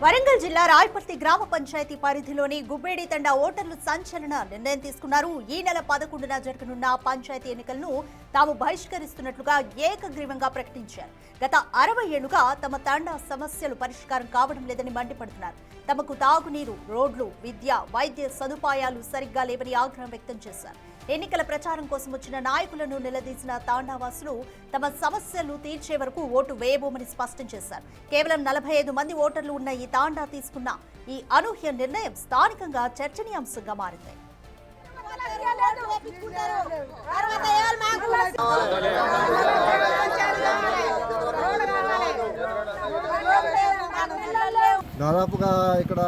వరంగల్ జిల్లా రాయపర్తి గ్రామ పంచాయతీ పరిధిలోని గుబ్బేడి తండా ఓటర్లు సంచలన నిర్ణయం తీసుకున్నారు. ఈ నెల 11న జరగనున్న పంచాయతీ ఎన్నికలను తాము బహిష్కరిస్తున్నట్లుగా ఏకగ్రీవంగా ప్రకటించారు. గత 60 ఏళ్లుగా తమ తండా సమస్యలు పరిష్కారం కావడం లేదని మండిపడుతున్నారు. తమకు తాగునీరు, రోడ్లు, విద్య, వైద్య సదుపాయాలు సరిగ్గా లేవని ఆగ్రహం వ్యక్తం చేశారు. ఎన్నికల ప్రచారం కోసం వచ్చిన నాయకులను నిలదీసిన తాండావాసులు తమ సమస్యలు తీర్చే వరకు ఓటు వేయబోమని స్పష్టం చేశారు. కేవలం 45 మంది ఓటర్లు ఉన్న ఈ తాండా తీసుకున్న ఈ అనూహ్య నిర్ణయం స్థానికంగా చర్చనీయాంశంగా మారింది. దాదాపుగా ఇక్కడ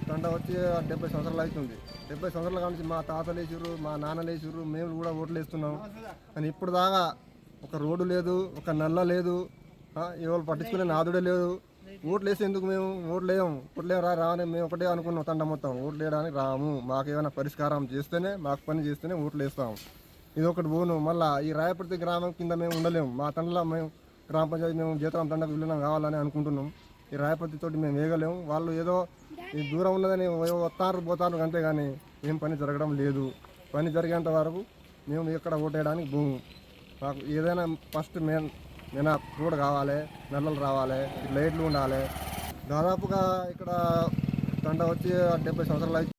తండ వచ్చి 70 సంవత్సరాలు అవుతుంది. 70 సంవత్సరాల నుంచి మా తాతలు వేసిర్రు, మా నాన్నలు వేసిర్రు, మేము కూడా ఓట్లు వేస్తున్నాం. కానీ ఇప్పుడు దాకా ఒక రోడ్డు లేదు, ఒక నల్ల లేదు, ఎవరు పట్టించుకునే నాదుడే లేదు. ఓట్లు వేసేందుకు మేము ఓట్లు వేయం, రావని మేము ఒకటే అనుకున్నాం. తండ మొత్తం ఓట్లు వేయడానికి రాము. మాకు ఏమైనా పరిష్కారం చేస్తేనే, మాకు పని చేస్తేనే ఓట్లు వేస్తాం. ఇది ఒకటి పోను. మళ్ళీ ఈ రాయపర్తి గ్రామం కింద మేము ఉండలేము. మా తండలో మేము గ్రామ పంచాయతీ మేము జీతం తండకు విలీనం కావాలని అనుకుంటున్నాం. ఈ రాయపర్తితోటి మేము వేయగలేము. వాళ్ళు ఏదో ఈ దూరం ఉన్నదని వస్తారు పోతారు, అంతేగాని ఏం పని జరగడం లేదు. పని జరిగేంత వరకు మేము ఇక్కడ ఓటేయడానికి భూము. మాకు ఏదైనా ఫస్ట్ మెయిన్ రోడ్ కావాలి, నల్లలు రావాలి, లైట్లు ఉండాలి. దాదాపుగా ఇక్కడ తండ వచ్చి 70 సంవత్సరాలు